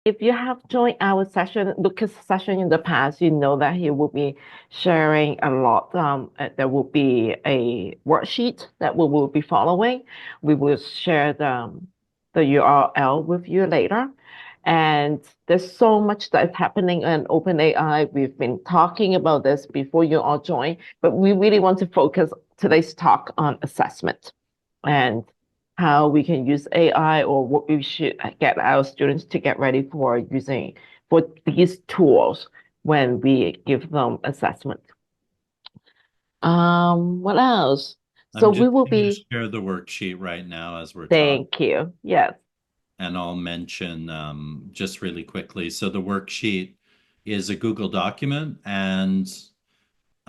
If you have joined our session, Lucas' session in the past, you know that he will be sharing a lot. There will be a worksheet that we will be following. We will share the URL with you later. And there's so much that is happening in OpenAI. We've been talking about this before you all join, but we really want to focus today's talk on assessment and how we can use AI or what we should get our students to get ready for using for these tools when we give them assessment. What else? So I'm we just will going to be, share the worksheet right now as we're talking, thank you. Yes. and I'll mention just really quickly. So the worksheet is a Google document, and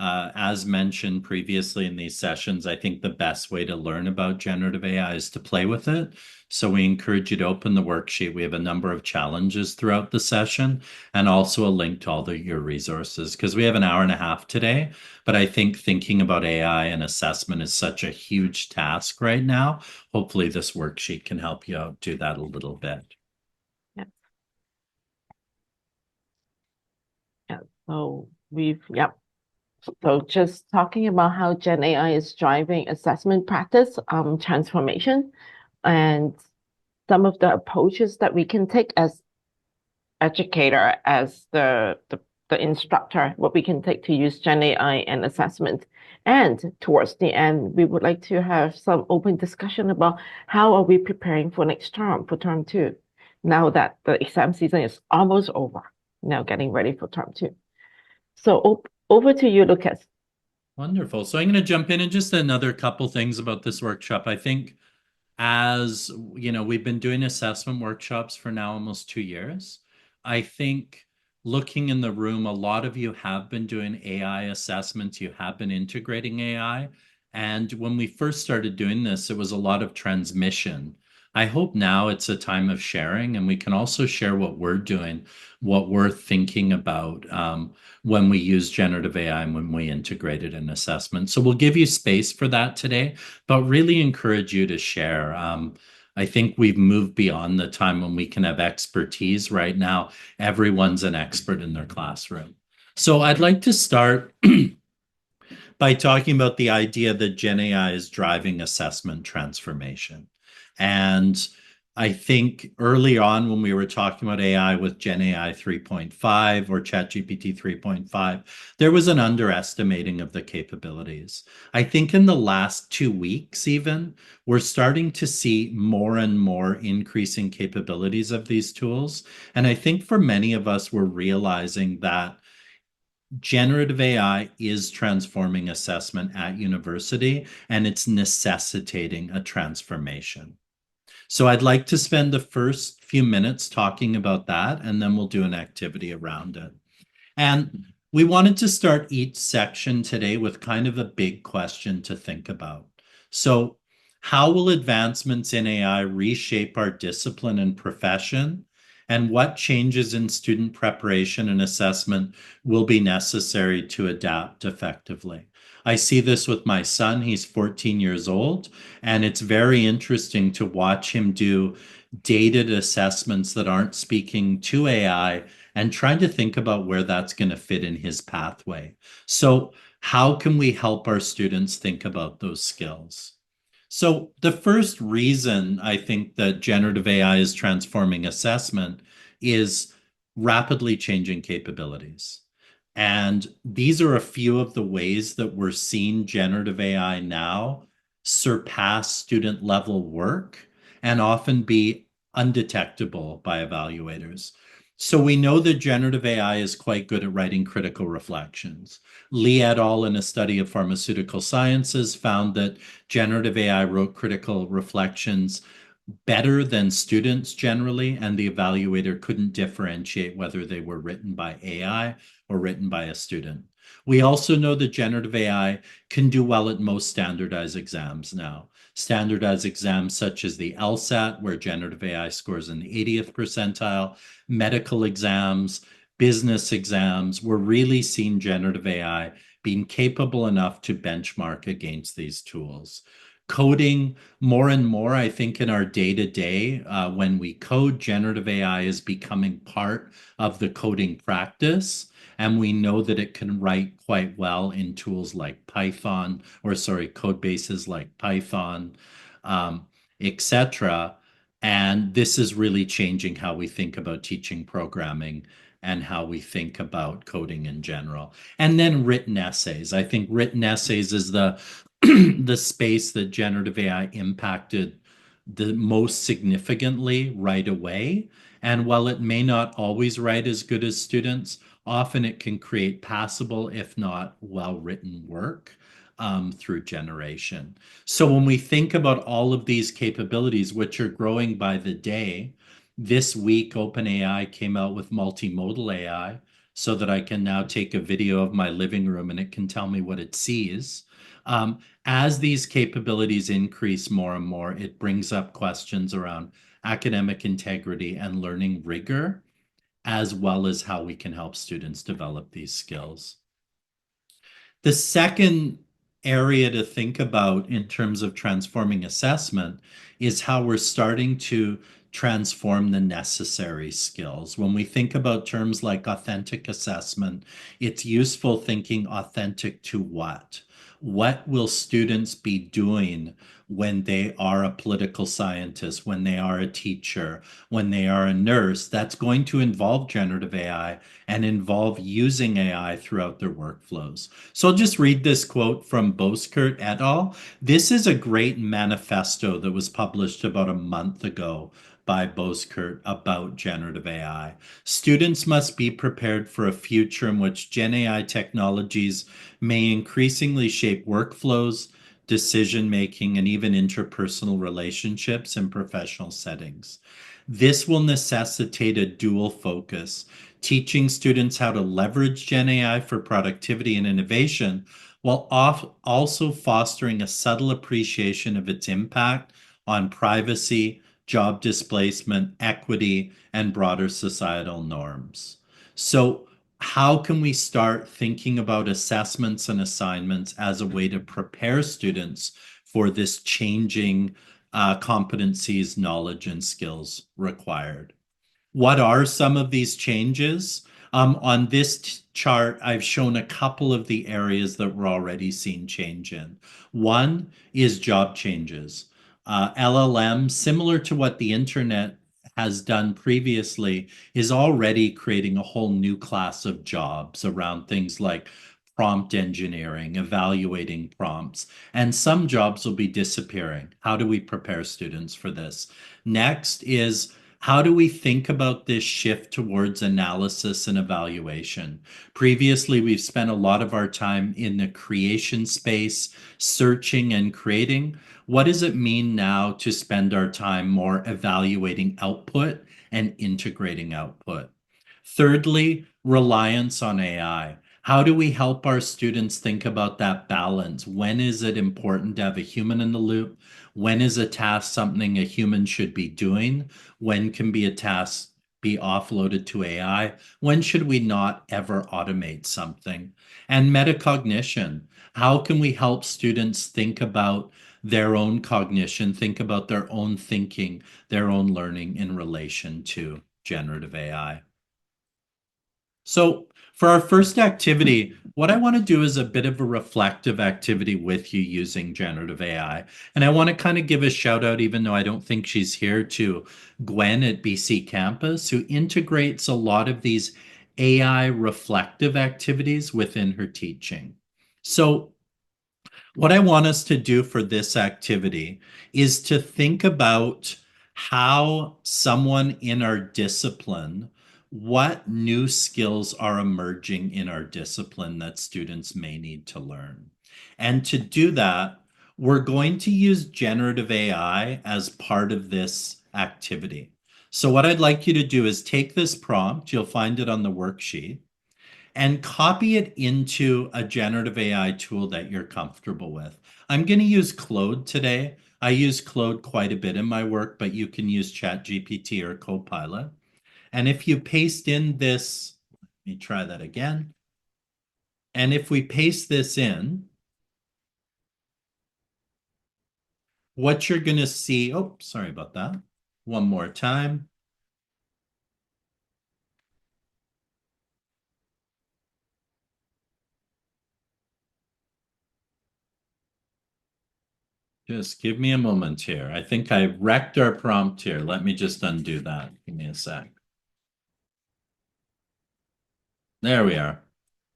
as mentioned previously in these sessions, I think the best way to learn about generative AI is to play with it. So we encourage you to open the worksheet. We have a number of challenges throughout the session and also a link to all your resources because we have an hour and a half today. But I think thinking about AI and assessment is such a huge task right now. Hopefully, this worksheet can help you out do that a little bit. Yep. Yeah. Yep. So just talking about how Gen AI is driving assessment practice transformation and some of the approaches that we can take as educator, as the instructor, what we can take to use Gen AI and assessment. And towards the end, we would like to have some open discussion about how are we preparing for next term, for term two, now that the exam season is almost over, now getting ready for term two. So over to you, Lucas. Wonderful. So I'm going to jump in and just another couple things about this workshop. I think as you know, we've been doing assessment workshops for now almost 2 years. I think looking in the room, a lot of you have been doing AI assessments, you have been integrating AI. And when we first started doing this, it was a lot of transmission. I hope now it's a time of sharing, and we can also share what we're doing, what we're thinking about when we use generative AI and when we integrate it in assessment. So we'll give you space for that today, but really encourage you to share. I think we've moved beyond the time when we can have expertise. Right now, everyone's an expert in their classroom. So I'd like to start by talking about the idea that Gen AI is driving assessment transformation. And I think early on when we were talking about AI with Gen AI 3.5 or ChatGPT 3.5, there was an underestimating of the capabilities. I think in the last 2 weeks, even, we're starting to see more and more increasing capabilities of these tools. And I think for many of us, we're realizing that generative AI is transforming assessment at university and it's necessitating a transformation. So I'd like to spend the first few minutes talking about that, and then we'll do an activity around it. And we wanted to start each section today with kind of a big question to think about. So, how will advancements in AI reshape our discipline and profession? And what changes in student preparation and assessment will be necessary to adapt effectively? I see this with my son. He's 14 years old, and it's very interesting to watch him do dated assessments that aren't speaking to AI and trying to think about where that's going to fit in his pathway. So, how can we help our students think about those skills? So, the first reason I think that generative AI is transforming assessment is rapidly changing capabilities. And these are a few of the ways that we're seeing generative AI now surpass student level work and often be undetectable by evaluators. So we know that generative AI is quite good at writing critical reflections. Lee et al. In a study of pharmaceutical sciences found that generative AI wrote critical reflections better than students generally, and the evaluator couldn't differentiate whether they were written by AI or written by a student. We also know that generative AI can do well at most standardized exams now. Standardized exams such as the LSAT, where generative AI scores in the 80th percentile, medical exams, business exams, we're really seeing generative AI being capable enough to benchmark against these tools. coding more and more, I think, in our day-to-day, when we code, generative AI is becoming part of the coding practice. And we know that it can write quite well in tools like Python, or sorry, code bases like Python, etc. And this is really changing how we think about teaching programming and how we think about coding in general. And then written essays. I think written essays is the the space that generative AI impacted the most significantly right away. And while it may not always write as good as students, often it can create passable, if not well-written work through generation. So when we think about all of these capabilities, which are growing by the day, this week OpenAI came out with multimodal AI so that I can now take a video of my living room and it can tell me what it sees. As these capabilities increase more and more, it brings up questions around academic integrity and learning rigor, as well as how we can help students develop these skills. The second area to think about in terms of transforming assessment is how we're starting to transform the necessary skills. When we think about terms like authentic assessment, it's useful thinking authentic to what? What will students be doing when they are a political scientist, when they are a teacher, when they are a nurse? That's going to involve generative AI and involve using AI throughout their workflows. So I'll just read this quote from Boskert et al. This is a great manifesto that was published about a month ago by Boskert about generative AI. Students must be prepared for a future in which Gen AI technologies may increasingly shape workflows, decision making, and even interpersonal relationships in professional settings. This will necessitate a dual focus, teaching students how to leverage Gen AI for productivity and innovation, while also fostering a subtle appreciation of its impact on privacy, job displacement, equity, and broader societal norms. So, how can we start thinking about assessments and assignments as a way to prepare students for this changing competencies, knowledge, and skills required? What are some of these changes? On this chart, I've shown a couple of the areas that we're already seeing change in. One is job changes. LLM, similar to what the internet has done previously, is already creating a whole new class of jobs around things like prompt engineering, evaluating prompts, and some jobs will be disappearing. How do we prepare students for this? Next is how do we think about this shift towards analysis and evaluation? Previously, we've spent a lot of our time in the creation space, searching and creating. What does it mean now to spend our time more evaluating output and integrating output? Thirdly, reliance on AI. How do we help our students think about that balance? When is it important to have a human in the loop? When is a task something a human should be doing? When can be a task be offloaded to AI? When should we not ever automate something? And metacognition. How can we help students think about their own cognition, think about their own thinking, their own learning in relation to generative AI? So for our first activity, what I want to do is a bit of a reflective activity with you using generative AI. And I want to kind of give a shout out, even though I don't think she's here, to Gwen at BC Campus, who integrates a lot of these AI reflective activities within her teaching. So what I want us to do for this activity is to think about how someone in our discipline, what new skills are emerging in our discipline that students may need to learn. And to do that, we're going to use generative AI as part of this activity. So what I'd like you to do is take this prompt, you'll find it on the worksheet, and copy it into a generative AI tool that you're comfortable with. I'm going to use Claude today. I use Claude quite a bit in my work, but you can use ChatGPT or Copilot. And if you paste in this, let me try that again. And if we paste this in, what you're going to see, oh, sorry about that. One more time. Just give me a moment here. I think I wrecked our prompt here. Let me just undo that. Give me a sec. There we are.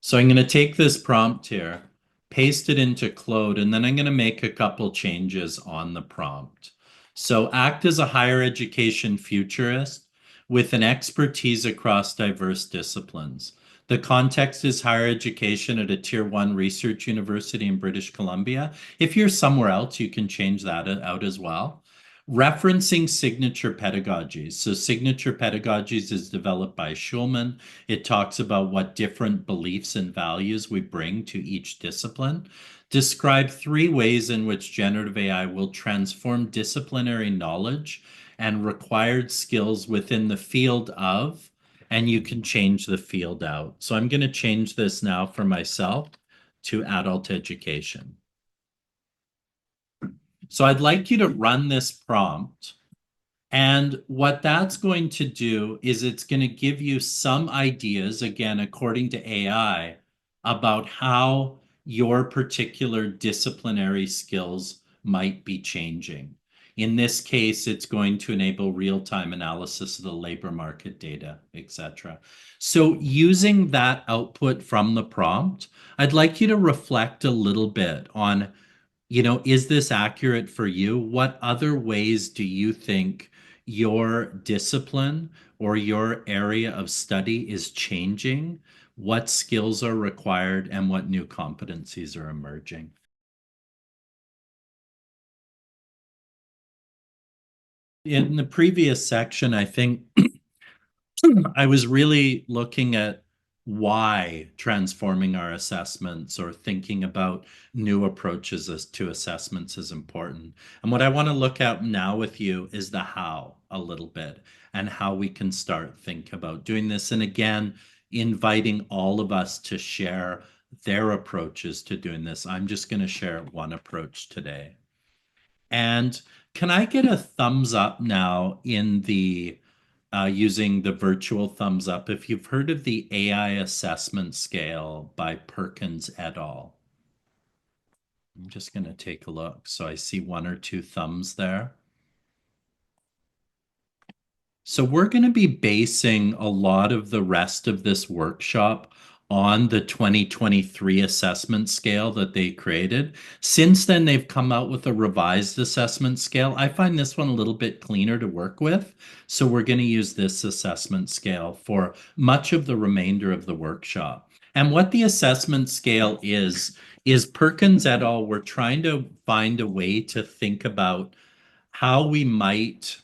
So I'm going to take this prompt here, paste it into Claude, and then I'm going to make a couple changes on the prompt. So act as a higher education futurist with an expertise across diverse disciplines. The context is higher education at a tier one research university in British Columbia. If you're somewhere else, you can change that out as well. Referencing signature pedagogies. So signature pedagogies is developed by Schulman. It talks about what different beliefs and values we bring to each discipline. Describe three ways in which generative AI will transform disciplinary knowledge and required skills within the field of, and you can change the field out. So I'm going to change this now for myself to adult education. So I'd like you to run this prompt. And what that's going to do is it's going to give you some ideas, again, according to AI, about how your particular disciplinary skills might be changing. In this case, it's going to enable real-time analysis of the labor market data, etc. So using that output from the prompt, I'd like you to reflect a little bit on, is this accurate for you? What other ways do you think your discipline or your area of study is changing? What skills are required and what new competencies are emerging? In the previous section, I think I was really looking at why transforming our assessments or thinking about new approaches to assessments is important. And what I want to look at now with you is the how a little bit and how we can start think about doing this. And again, inviting all of us to share their approaches to doing this. I'm just going to share one approach today. And can I get a thumbs up now in the using the virtual thumbs up if you've heard of the AI assessment scale by Perkins et al. I'm just going to take a look. So I see one or two thumbs there. So we're going to be basing a lot of the rest of this workshop on the 2023 assessment scale that they created. Since then, they've come out with a revised assessment scale. I find this one a little bit cleaner to work with. So we're going to use this assessment scale for much of the remainder of the workshop. And what the assessment scale is Perkins et al. We're trying to find a way to think about how we might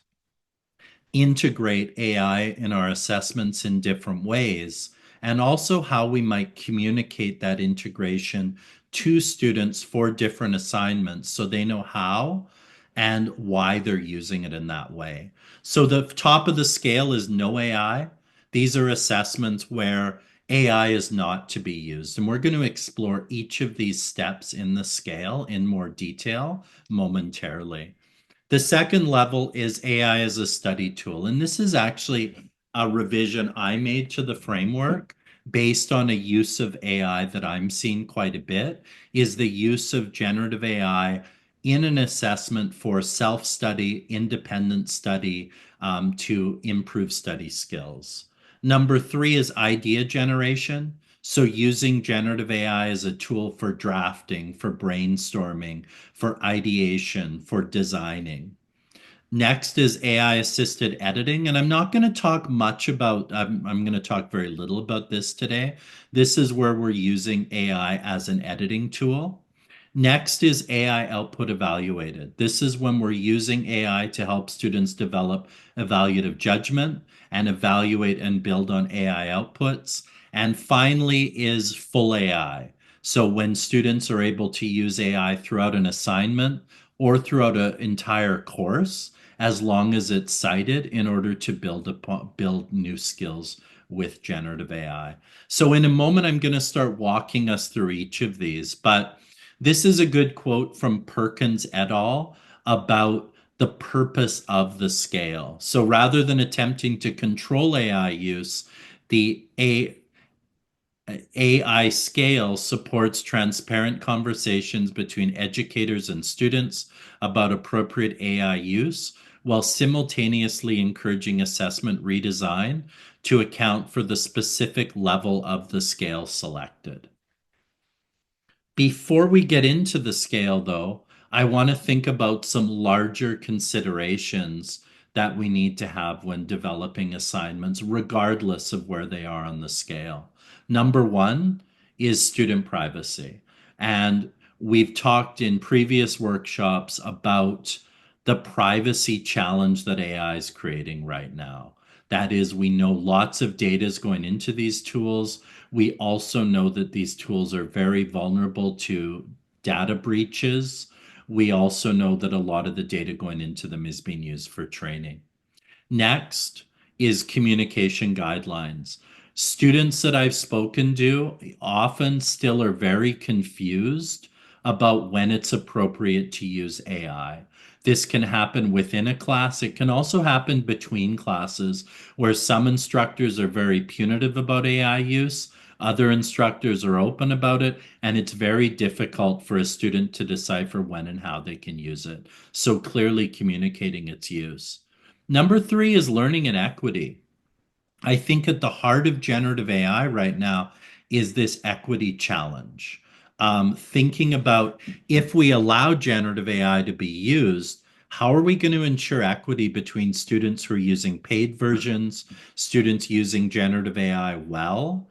integrate AI in our assessments in different ways, and also how we might communicate that integration to students for different assignments so they know how and why they're using it in that way. So the top of the scale is no AI. These are assessments where AI is not to be used. And we're going to explore each of these steps in the scale in more detail momentarily. The second level is AI as a study tool. And this is actually a revision I made to the framework based on a use of AI that I'm seeing quite a bit, is the use of generative AI in an assessment for self-study, independent study, to improve study skills. Number three is idea generation. So using generative AI as a tool for drafting, for brainstorming, for ideation, for designing. Next is AI assisted editing. And I'm not going to talk much about, I'm going to talk very little about this today. This is where we're using AI as an editing tool. Next is AI output evaluated. This is when we're using AI to help students develop evaluative judgment and evaluate and build on AI outputs. And finally is full AI. So when students are able to use AI throughout an assignment or throughout an entire course, as long as it's cited in order to build new skills with generative AI. So in a moment, I'm going to start walking us through each of these, but this is a good quote from Perkins et al. about the purpose of the scale. So rather than attempting to control AI use, the AI scale supports transparent conversations between educators and students about appropriate AI use, while simultaneously encouraging assessment redesign to account for the specific level of the scale selected. Before we get into the scale, though, I want to think about some larger considerations that we need to have when developing assignments, regardless of where they are on the scale. Number one is student privacy. And we've talked in previous workshops about the privacy challenge that AI is creating right now. That is, we know lots of data is going into these tools. We also know that these tools are very vulnerable to data breaches. We also know that a lot of the data going into them is being used for training. Next is communication guidelines. Students that I've spoken to often still are very confused about when it's appropriate to use AI. This can happen within a class. It can also happen between classes where some instructors are very punitive about AI use, other instructors are open about it, and it's very difficult for a student to decipher when and how they can use it. So clearly communicating its use. Number three is learning and equity. I think at the heart of generative AI right now is this equity challenge. Thinking about if we allow generative AI to be used, how are we going to ensure equity between students who are using paid versions, students using generative AI well,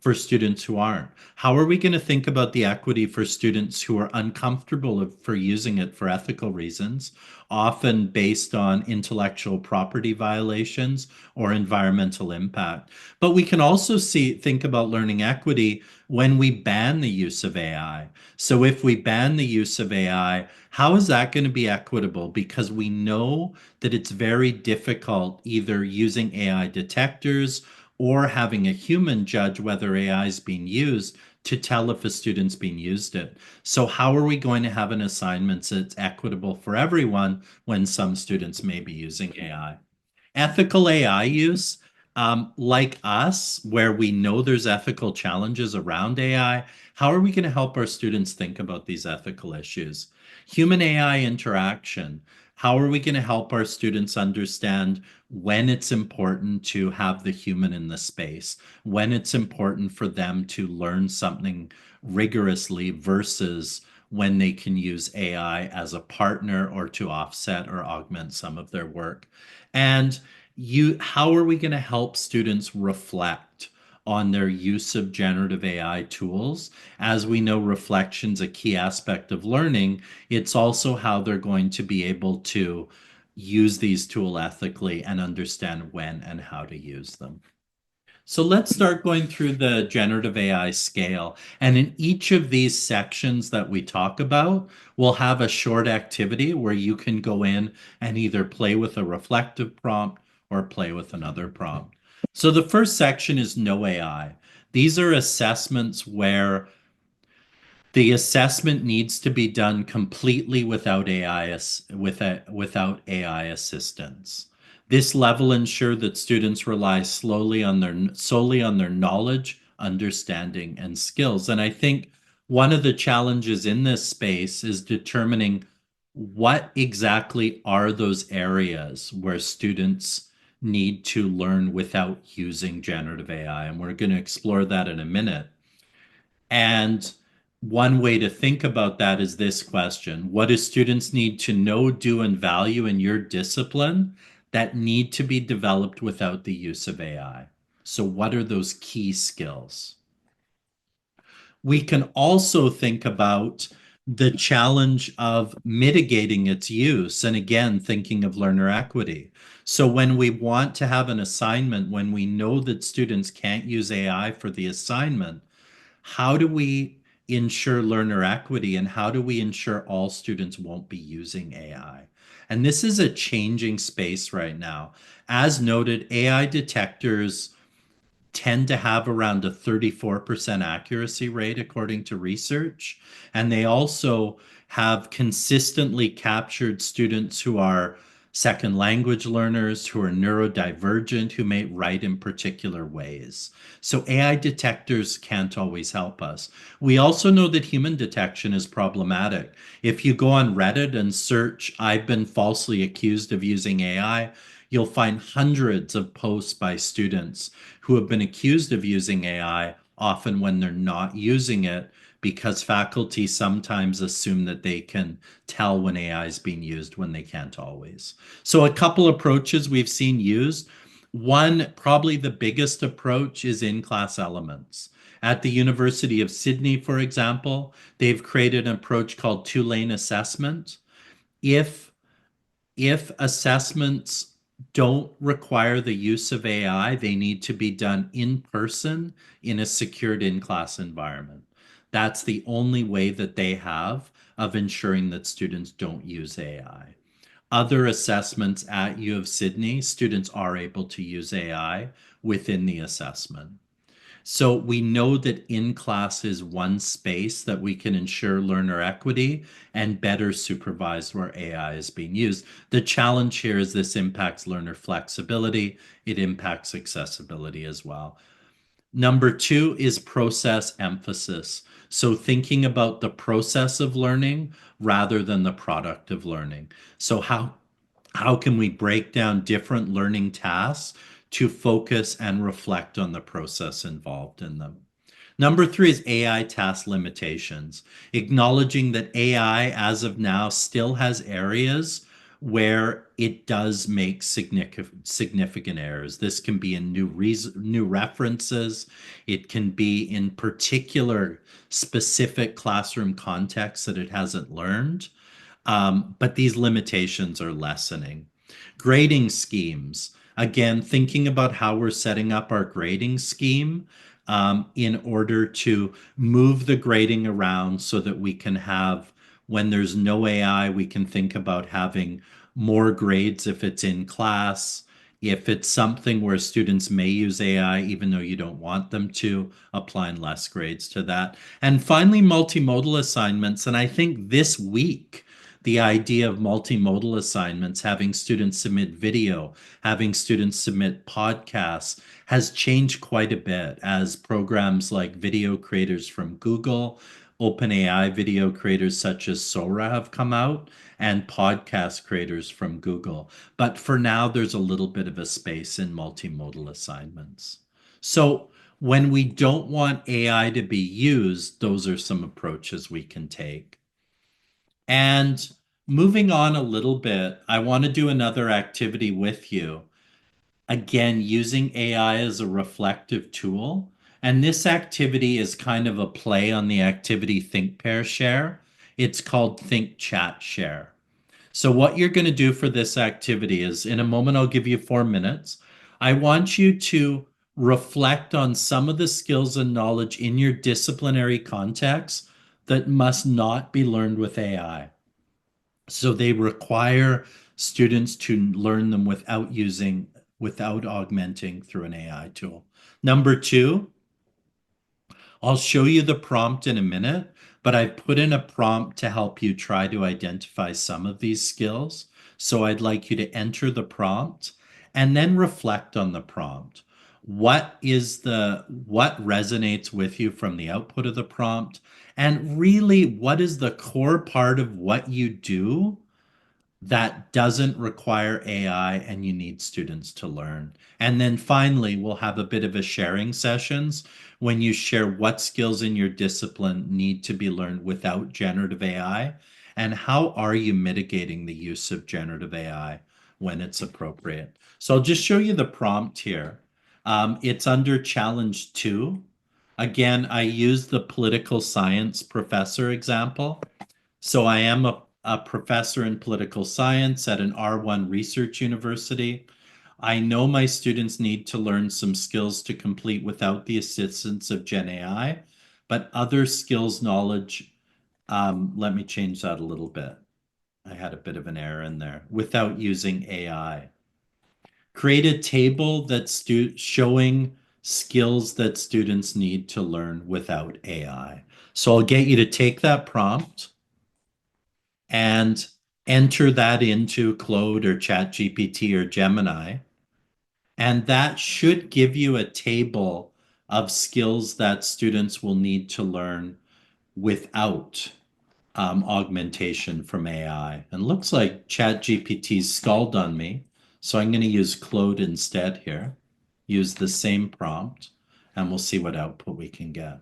for students who aren't? How are we going to think about the equity for students who are uncomfortable for using it for ethical reasons, often based on intellectual property violations or environmental impact? But we can also think about learning equity when we ban the use of AI. So if we ban the use of AI, how is that going to be equitable? Because we know that it's very difficult either using AI detectors or having a human judge whether AI is being used to tell if a student's being used it. So how are we going to have an assignment that's equitable for everyone when some students may be using AI? Ethical AI use, like us, where we know there's ethical challenges around AI, how are we going to help our students think about these ethical issues? Human AI interaction, how are we going to help our students understand when it's important to have the human in the space, when it's important for them to learn something rigorously versus when they can use AI as a partner or to offset or augment some of their work? And how are we going to help students reflect on their use of generative AI tools? As we know, reflection's a key aspect of learning. It's also how they're going to be able to use these tools ethically and understand when and how to use them. So let's start going through the generative AI scale. And in each of these sections that we talk about, we'll have a short activity where you can go in and either play with a reflective prompt or play with another prompt. So the first section is no AI. These are assessments where the assessment needs to be done completely without without AI assistance. This level ensures that students rely solely on their knowledge, understanding, and skills. And I think one of the challenges in this space is determining what exactly are those areas where students need to learn without using generative AI. And we're going to explore that in a minute. And one way to think about that is this question: what do students need to know, do, and value in your discipline that need to be developed without the use of AI? So, what are those key skills? We can also think about the challenge of mitigating its use. And again, thinking of learner equity. So when we want to have an assignment, when we know that students can't use AI for the assignment, how do we ensure learner equity and how do we ensure all students won't be using AI? And this is a changing space right now. As noted, AI detectors tend to have around a 34% accuracy rate according to research. And they also have consistently captured students who are second language learners, who are neurodivergent, who may write in particular ways. So AI detectors can't always help us. We also know that human detection is problematic. If you go on Reddit and search, "I've been falsely accused of using AI," you'll find hundreds of posts by students who have been accused of using AI, often when they're not using it, because faculty sometimes assume that they can tell when AI is being used when they can't always. So a couple approaches we've seen used. One, probably the biggest approach, is in-class elements. At the University of Sydney, for example, they've created an approach called two-lane assessment. If assessments don't require the use of AI, they need to be done in person in a secured in-class environment. That's the only way that they have of ensuring that students don't use AI. Other assessments at U of Sydney, students are able to use AI within the assessment. So we know that in-class is one space that we can ensure learner equity and better supervise where AI is being used. The challenge here is this impacts learner flexibility. It impacts accessibility as well. Number two is process emphasis. So thinking about the process of learning rather than the product of learning. So how can we break down different learning tasks to focus and reflect on the process involved in them? Number three is AI task limitations, acknowledging that AI, as of now, still has areas where it does make significant errors. This can be in new references. It can be in particular specific classroom contexts that it hasn't learned. But these limitations are lessening. Grading schemes. Again, thinking about how we're setting up our grading scheme in order to move the grading around so that we can have, when there's no AI, we can think about having more grades if it's in class. If it's something where students may use AI, even though you don't want them to, applying less grades to that. And finally, multimodal assignments. And I think this week, the idea of multimodal assignments, having students submit video, having students submit podcasts, has changed quite a bit as programs like video creators from Google, OpenAI video creators such as Sora have come out, and podcast creators from Google. But for now, there's a little bit of a space in multimodal assignments. So when we don't want AI to be used, those are some approaches we can take. And moving on a little bit, I want to do another activity with you. Again, using AI as a reflective tool. And this activity is kind of a play on the activity Think, Pair, Share. It's called Think, Chat, Share. So what you're going to do for this activity is, in a moment, I'll give you 4 minutes. I want you to reflect on some of the skills and knowledge in your disciplinary context that must not be learned with AI. So they require students to learn them without augmenting through an AI tool. Number two, I'll show you the prompt in a minute, but I've put in a prompt to help you try to identify some of these skills. So I'd like you to enter the prompt and then reflect on the prompt. What resonates with you from the output of the prompt? And really, what is the core part of what you do that doesn't require AI and you need students to learn? And then finally, we'll have a bit of a sharing sessions when you share what skills in your discipline need to be learned without generative AI, and how are you mitigating the use of generative AI when it's appropriate. So I'll just show you the prompt here. It's under challenge 2. Again, I use the political science professor example. So I am a professor in political science at an R1 research university. I know my students need to learn some skills to complete without the assistance of GenAI, but other skills knowledge, let me change that a little bit. I had a bit of an error in there. Without using AI. Create a table that's showing skills that students need to learn without AI. So I'll get you to take that prompt and enter that into Claude or ChatGPT or Gemini. And that should give you a table of skills that students will need to learn without augmentation from AI. And looks like ChatGPT's stalled on me. So I'm going to use Claude instead here, use the same prompt, and we'll see what output we can get.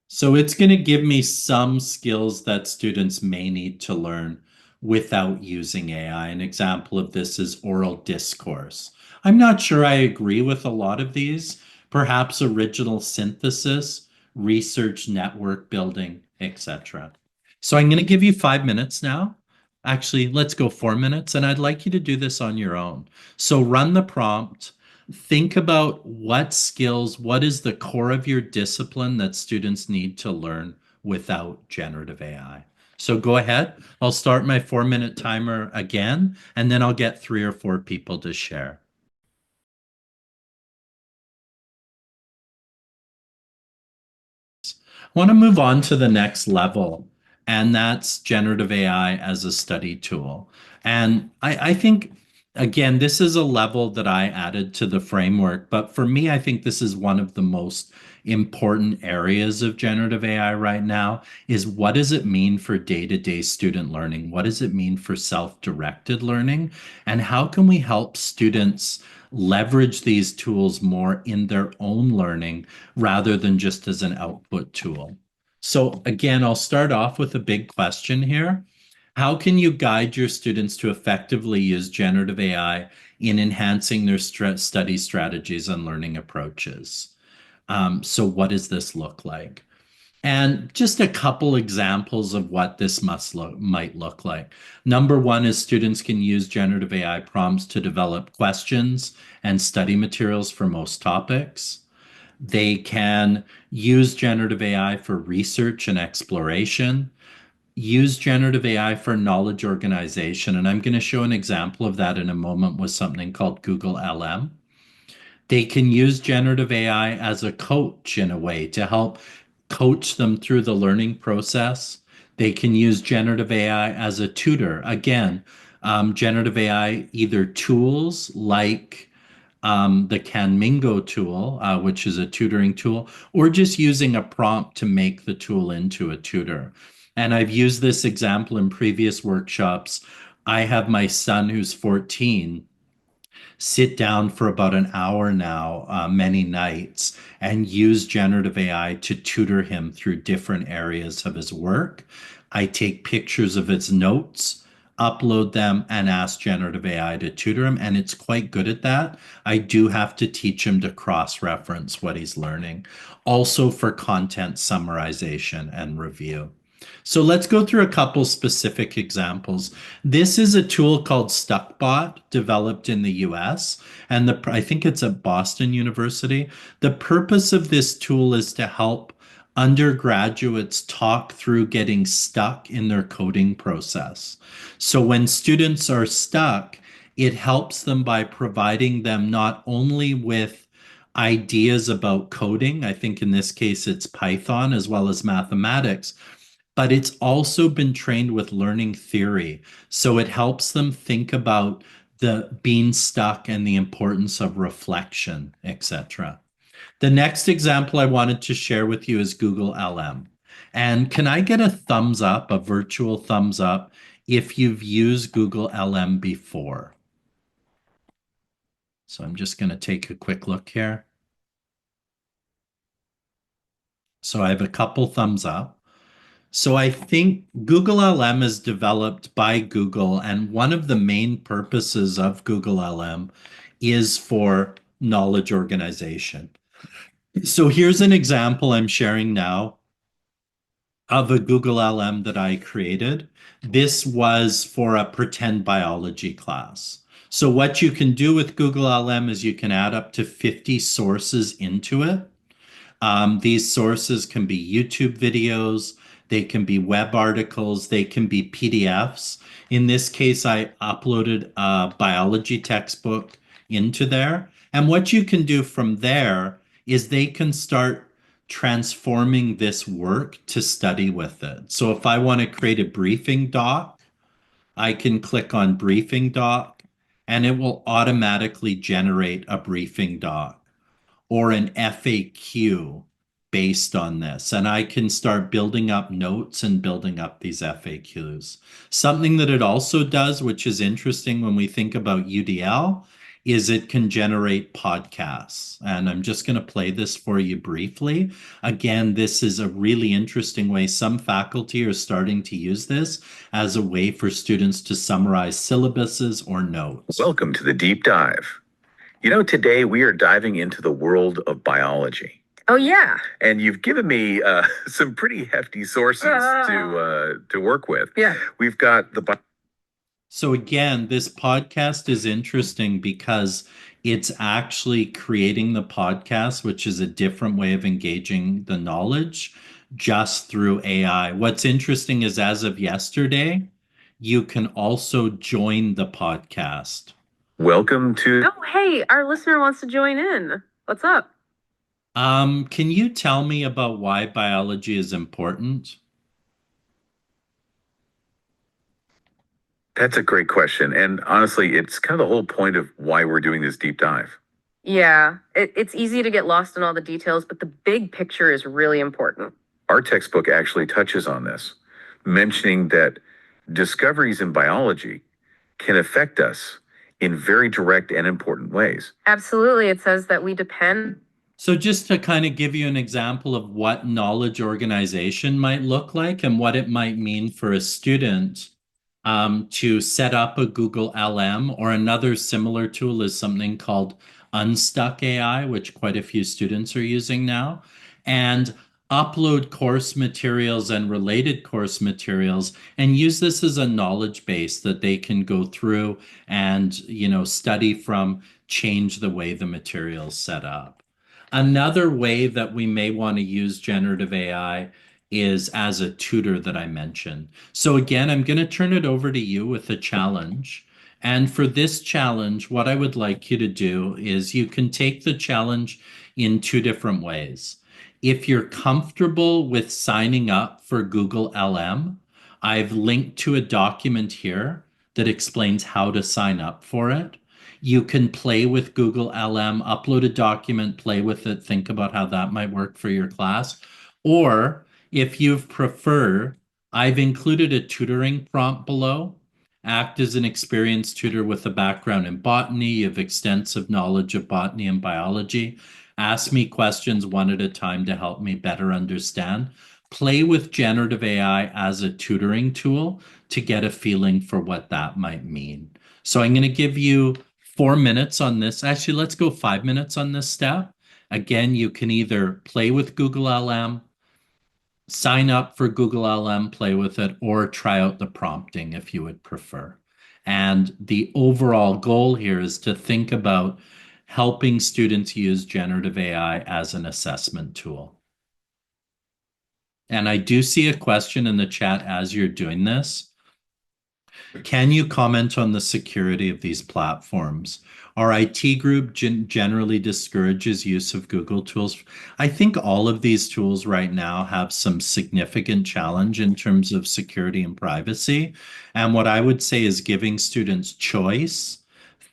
So it's going to give me some skills that students may need to learn without using AI. An example of this is oral discourse. I'm not sure I agree with a lot of these, perhaps original synthesis, research network building, etc. So I'm going to give you 5 minutes now. Actually, let's go 4 minutes, and I'd like you to do this on your own. So run the prompt. Think about what skills, what is the core of your discipline that students need to learn without generative AI. So go ahead. I'll start my 4 minute timer again, and then I'll get 3 or 4 people to share. I want to move on to the next level, and that's generative AI as a study tool. And I think, again, this is a level that I added to the framework, but for me, I think this is one of the most important areas of generative AI right now is what does it mean for day-to-day student learning? What does it mean for self-directed learning? And how can we help students leverage these tools more in their own learning rather than just as an output tool? So again, I'll start off with a big question here. How can you guide your students to effectively use generative AI in enhancing their study strategies and learning approaches? So what does this look like? And just a couple examples of what this might look like. Number one is students can use generative AI prompts to develop questions and study materials for most topics. They can use generative AI for research and exploration, use generative AI for knowledge organization. And I'm going to show an example of that in a moment with something called Google LM. They can use generative AI as a coach in a way to help coach them through the learning process. They can use generative AI as a tutor. Again, generative AI, either tools like the Canmingo tool, which is a tutoring tool, or just using a prompt to make the tool into a tutor. And I've used this example in previous workshops. I have my son who's 14 sit down for about an hour now, many nights, and use generative AI to tutor him through different areas of his work. I take pictures of his notes, upload them, and ask generative AI to tutor him, and it's quite good at that. I do have to teach him to cross-reference what he's learning, also for content summarization and review. So let's go through a couple specific examples. This is a tool called StuckBot, developed in the US, and I think it's at Boston University. The purpose of this tool is to help undergraduates talk through getting stuck in their coding process. So when students are stuck, it helps them by providing them not only with ideas about coding, I think in this case it's Python as well as mathematics, but it's also been trained with learning theory. So it helps them think about the being stuck and the importance of reflection, etc. The next example I wanted to share with you is Google LM. And can I get a thumbs up, a virtual thumbs up, if you've used Google LM before? So I'm just going to take a quick look here. So I have a couple thumbs up. So I think Google LM is developed by Google, and one of the main purposes of Google LM is for knowledge organization. So here's an example I'm sharing now of a Google LM that I created. This was for a pretend biology class. So what you can do with Google LM is you can add up to 50 sources into it. These sources can be YouTube videos, they can be web articles, they can be PDFs. In this case, I uploaded a biology textbook into there. And what you can do from there is they can start transforming this work to study with it. So if I want to create a briefing doc, I can click on briefing doc and it will automatically generate a briefing doc or an FAQ based on this. And I can start building up notes and building up these FAQs. Something that it also does, which is interesting when we think about UDL, is it can generate podcasts. And I'm just going to play this for you briefly. Again, this is a really interesting way. Some faculty are starting to use this as a way for students to summarize syllabuses or notes. Welcome to the deep dive. Today we are diving into the world of biology. Oh, yeah. And you've given me some pretty hefty sources to work with. Yeah. We've got So again, this podcast is interesting because it's actually creating the podcast, which is a different way of engaging the knowledge just through AI. What's interesting is as of yesterday, you can also join the podcast. Welcome to. Oh, hey, our listener wants to join in. What's up? Can you tell me about why biology is important? That's a great question. And honestly, it's kind of the whole point of why we're doing this deep dive. Yeah, it's easy to get lost in all the details, but the big picture is really important. Our textbook actually touches on this, mentioning that discoveries in biology can affect us in very direct and important ways. Absolutely. It says that we depend. So just to kind of give you an example of what knowledge organization might look like and what it might mean for a student to set up a Google LM, or another similar tool is something called Unstuck AI, which quite a few students are using now, and upload course materials and related course materials and use this as a knowledge base that they can go through and, study from, change the way the material's set up. Another way that we may want to use generative AI is as a tutor that I mentioned. So again, I'm going to turn it over to you with a challenge. And for this challenge, what I would like you to do is you can take the challenge in two different ways. If you're comfortable with signing up for Google LM, I've linked to a document here that explains how to sign up for it. You can play with Google LM, upload a document, play with it, think about how that might work for your class. Or if you've preferred, I've included a tutoring prompt below. Act as an experienced tutor with a background in botany. You have extensive knowledge of botany and biology. Ask me questions one at a time to help me better understand. Play with generative AI as a tutoring tool to get a feeling for what that might mean. So I'm going to give you 4 minutes on this. Actually, let's go 5 minutes on this step. Again, you can either play with Google LM, sign up for Google LM, play with it, or try out the prompting if you would prefer. And the overall goal here is to think about helping students use generative AI as an assessment tool. And I do see a question in the chat as you're doing this. Can you comment on the security of these platforms? Our IT group generally discourages use of Google tools. I think all of these tools right now have some significant challenge in terms of security and privacy. And what I would say is giving students choice,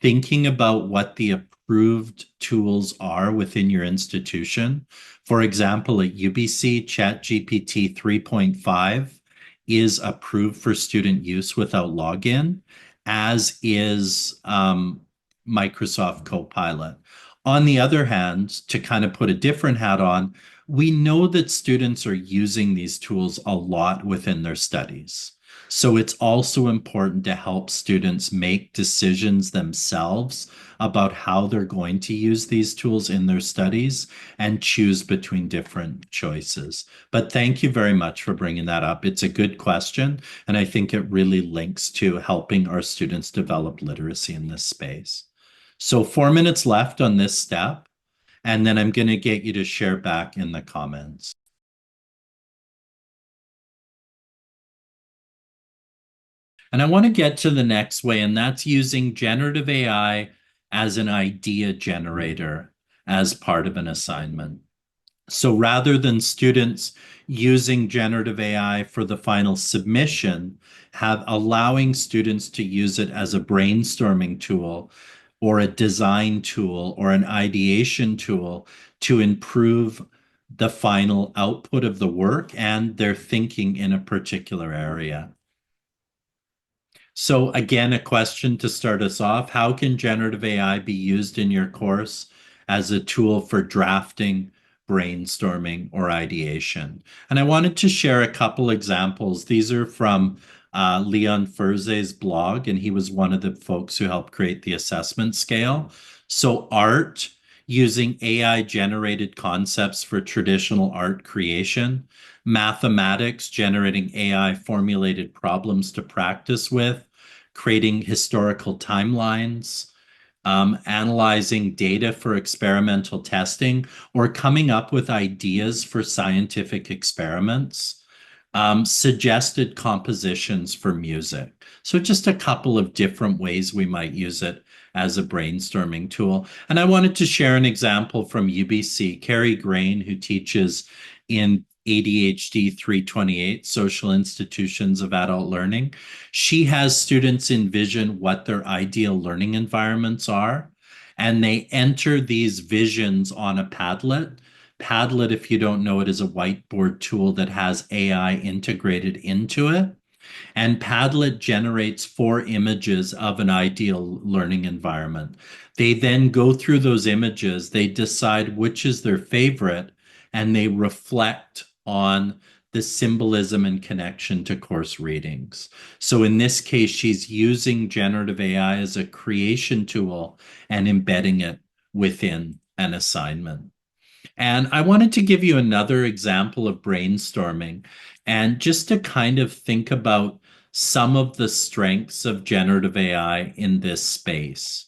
thinking about what the approved tools are within your institution. For example, at UBC, ChatGPT 3.5 is approved for student use without login, as is Microsoft Copilot. On the other hand, to kind of put a different hat on, we know that students are using these tools a lot within their studies. So it's also important to help students make decisions themselves about how they're going to use these tools in their studies and choose between different choices. But thank you very much for bringing that up. It's a good question, and I think it really links to helping our students develop literacy in this space. So 4 minutes left on this step, and then I'm going to get you to share back in the comments. And I want to get to the next way, and that's using generative AI as an idea generator. as part of an assignment. So rather than students using generative AI for the final submission, allowing students to use it as a brainstorming tool or a design tool or an ideation tool to improve the final output of the work and their thinking in a particular area. So again, a question to start us off: how can generative AI be used in your course as a tool for drafting, brainstorming, or ideation? And I wanted to share a couple examples. These are from Leon Furze's blog, and he was one of the folks who helped create the assessment scale. So art, using AI-generated concepts for traditional art creation. Mathematics, generating AI-formulated problems to practice with. Creating historical timelines. Analyzing data for experimental testing, or coming up with ideas for scientific experiments. Suggested compositions for music. So just a couple of different ways we might use it as a brainstorming tool. And I wanted to share an example from UBC. Carrie Grain, who teaches in ADHD 328, Social Institutions of Adult Learning. She has students envision what their ideal learning environments are, and they enter these visions on a Padlet. Padlet, if you don't know it, is a whiteboard tool that has AI integrated into it. And Padlet generates 4 images of an ideal learning environment. They then go through those images, they decide which is their favorite, and they reflect on the symbolism and connection to course readings. So in this case, she's using generative AI as a creation tool and embedding it within an assignment. And I wanted to give you another example of brainstorming, and just to kind of think about some of the strengths of generative AI in this space.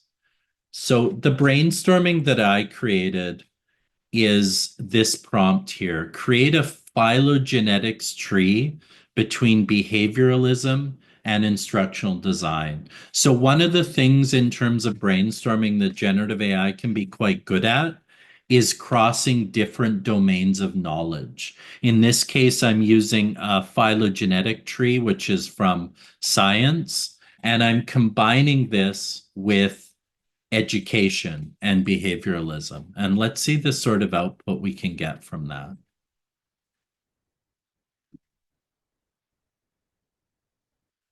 So the brainstorming that I created is this prompt here: create a phylogenetics tree between behavioralism and instructional design. So one of the things in terms of brainstorming that generative AI can be quite good at is crossing different domains of knowledge. In this case, I'm using a phylogenetic tree, which is from science, and I'm combining this with education and behavioralism. And let's see the sort of output we can get from that.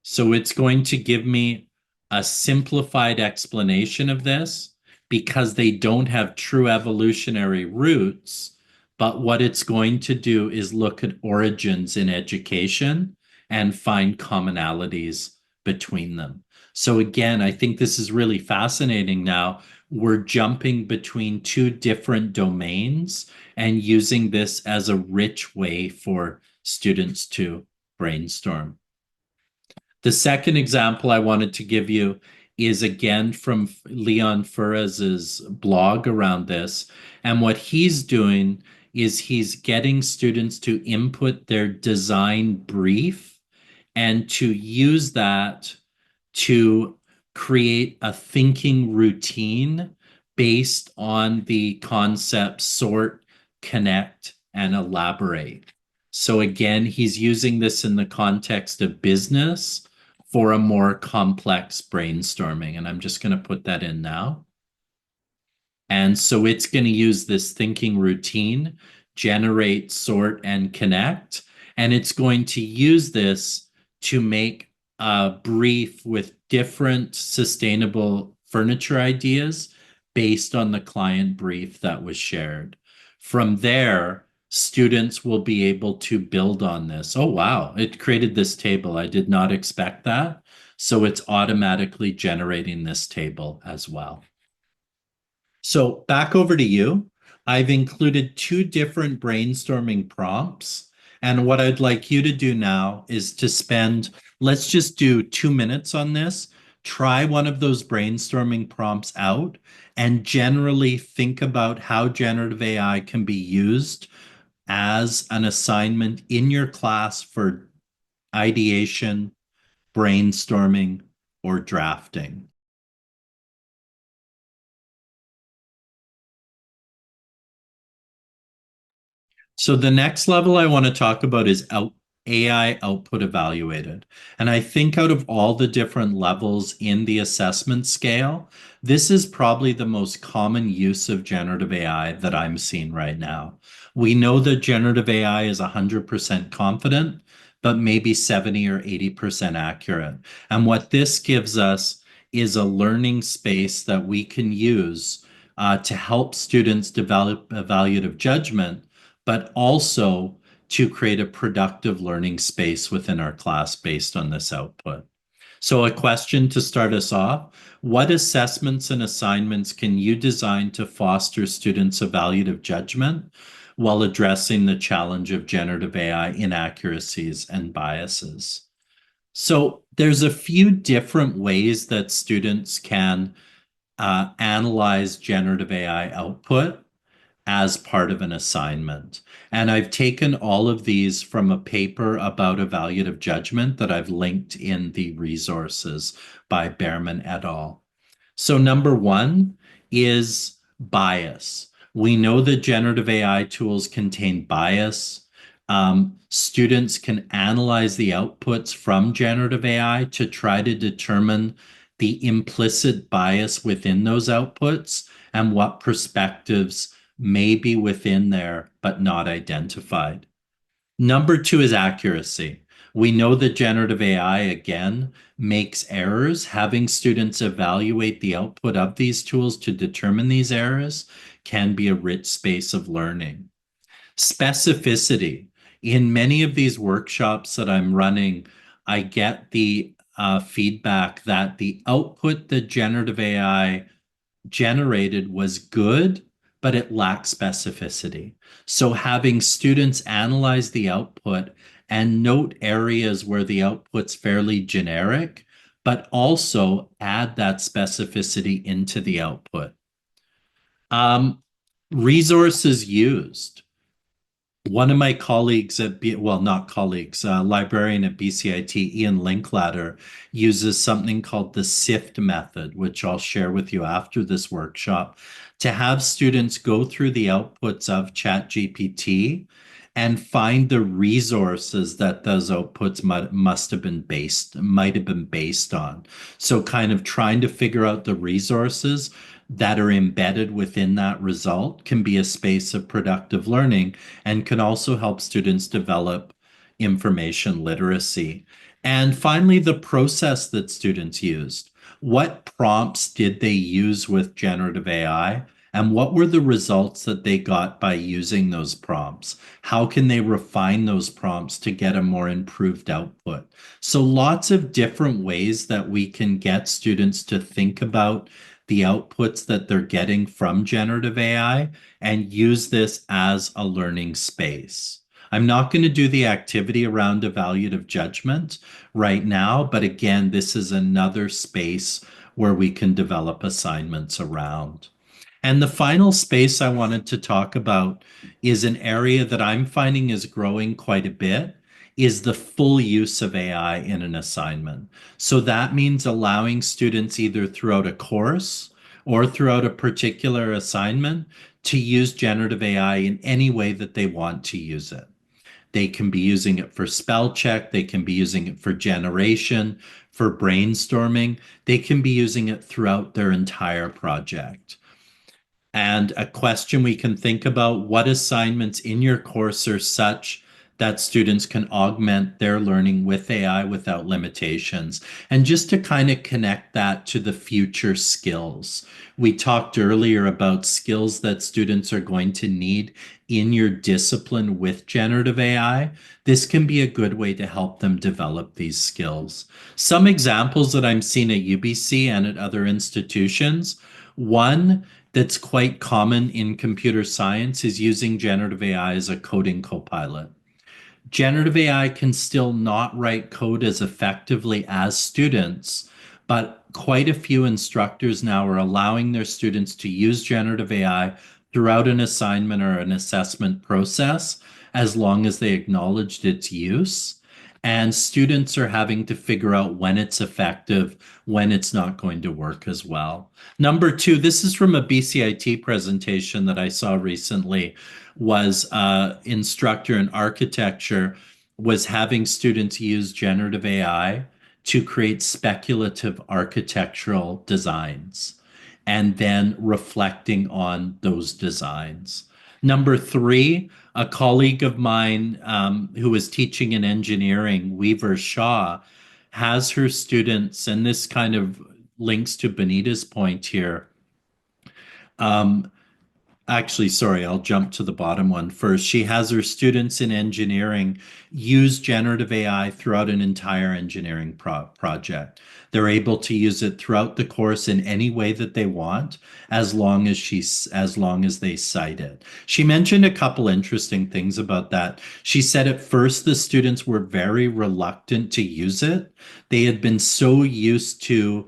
So it's going to give me a simplified explanation of this because they don't have true evolutionary roots. But what it's going to do is look at origins in education and find commonalities between them. So again, I think this is really fascinating now. We're jumping between 2 different domains and using this as a rich way for students to brainstorm. The second example I wanted to give you is again from Leon Furez's blog around this. And what he's doing is he's getting students to input their design brief and to use that to create a thinking routine based on the concept sort, connect, and elaborate. So again, he's using this in the context of business for a more complex brainstorming. And I'm just going to put that in now. And so it's going to use this thinking routine, generate, sort, and connect. And it's going to use this to make a brief with different sustainable furniture ideas based on the client brief that was shared. From there, students will be able to build on this. Oh, wow, it created this table. I did not expect that. So it's automatically generating this table as well. So back over to you. I've included 2 different brainstorming prompts. And what I'd like you to do now is to spend, let's just do 2 minutes on this. Try one of those brainstorming prompts out and generally think about how generative AI can be used as an assignment in your class for ideation, brainstorming, or drafting. So the next level I want to talk about is AI output evaluated. And I think out of all the different levels in the assessment scale, this is probably the most common use of generative AI that I'm seeing right now. We know that generative AI is 100% confident, but maybe 70 or 80% accurate. And what this gives us is a learning space that we can use to help students develop evaluative judgment, but also to create a productive learning space within our class based on this output. So a question to start us off: what assessments and assignments can you design to foster students' evaluative judgment while addressing the challenge of generative AI inaccuracies and biases? So there's a few different ways that students can analyze generative AI output as part of an assignment. And I've taken all of these from a paper about evaluative judgment that I've linked in the resources by Behrman et al. So number one is bias. We know that generative AI tools contain bias. Students can analyze the outputs from generative AI to try to determine the implicit bias within those outputs and what perspectives may be within there but not identified. Number two is accuracy. We know that generative AI, again, makes errors. Having students evaluate the output of these tools to determine these errors can be a rich space of learning. Specificity. In many of these workshops that I'm running, I get the feedback that the output that generative AI generated was good, but it lacks specificity. So having students analyze the output and note areas where the output's fairly generic, but also add that specificity into the output. Resources used. One of my colleagues not colleagues, librarian at BCIT, Ian Linklater, uses something called the SIFT method, which I'll share with you after this workshop, to have students go through the outputs of ChatGPT and find the resources that those outputs might have been based on. So kind of trying to figure out the resources that are embedded within that result can be a space of productive learning and can also help students develop information literacy. And finally, the process that students used. What prompts did they use with generative AI? And what were the results that they got by using those prompts? How can they refine those prompts to get a more improved output? So lots of different ways that we can get students to think about the outputs that they're getting from generative AI and use this as a learning space. I'm not going to do the activity around evaluative judgment right now, but again, this is another space where we can develop assignments around. And the final space I wanted to talk about is an area that I'm finding is growing quite a bit, is the full use of AI in an assignment. So that means allowing students either throughout a course or throughout a particular assignment to use generative AI in any way that they want to use it. They can be using it for spell check. They can be using it for generation, for brainstorming. They can be using it throughout their entire project. And a question we can think about: what assignments in your course are such that students can augment their learning with AI without limitations? And just to kind of connect that to the future skills. We talked earlier about skills that students are going to need in your discipline with generative AI. This can be a good way to help them develop these skills. Some examples that I'm seeing at UBC and at other institutions: one that's quite common in computer science is using generative AI as a coding copilot. Generative AI can still not write code as effectively as students, but quite a few instructors now are allowing their students to use generative AI throughout an assignment or an assessment process, as long as they acknowledged its use. And students are having to figure out when it's effective, when it's not going to work as well. Number two, this is from a BCIT presentation that I saw recently, was instructor in architecture was having students use generative AI to create speculative architectural designs and then reflecting on those designs. Number three, a colleague of mine who was teaching in engineering, Weaver Shaw, has her students, and this kind of links to Benita's point here. Actually, sorry, I'll jump to the bottom one first. She has her students in engineering use generative AI throughout an entire engineering project. They're able to use it throughout the course in any way that they want, as long as they cite it. She mentioned a couple interesting things about that. She said at first the students were very reluctant to use it. They had been so used to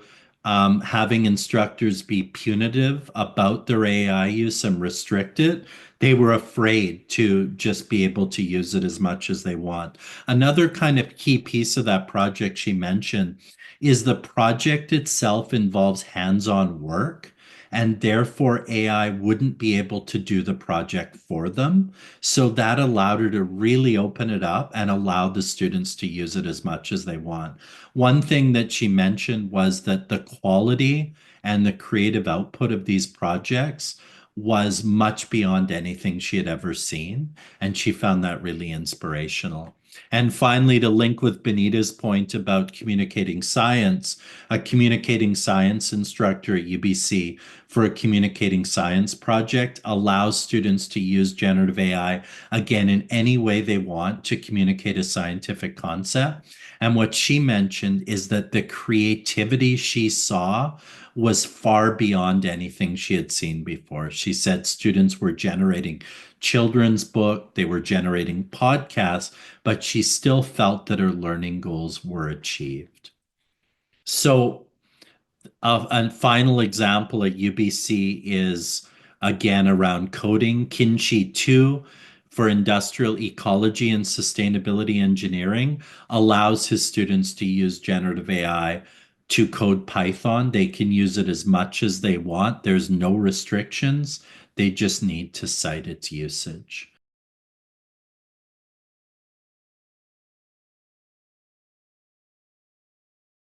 having instructors be punitive about their AI use and restrict it. They were afraid to just be able to use it as much as they want. Another kind of key piece of that project she mentioned is the project itself involves hands-on work, and therefore AI wouldn't be able to do the project for them. So that allowed her to really open it up and allow the students to use it as much as they want. One thing that she mentioned was that the quality and the creative output of these projects was much beyond anything she had ever seen, and she found that really inspirational. And finally, to link with Benita's point about communicating science, a communicating science instructor at UBC for a communicating science project allows students to use generative AI, again, in any way they want to communicate a scientific concept. And what she mentioned is that the creativity she saw was far beyond anything she had seen before. She said students were generating children's book, they were generating podcasts, but she still felt that her learning goals were achieved. So a final example at UBC is again around coding. Kinchi 2 for industrial ecology and sustainability engineering allows his students to use generative AI to code Python. They can use it as much as they want. There's no restrictions. They just need to cite its usage.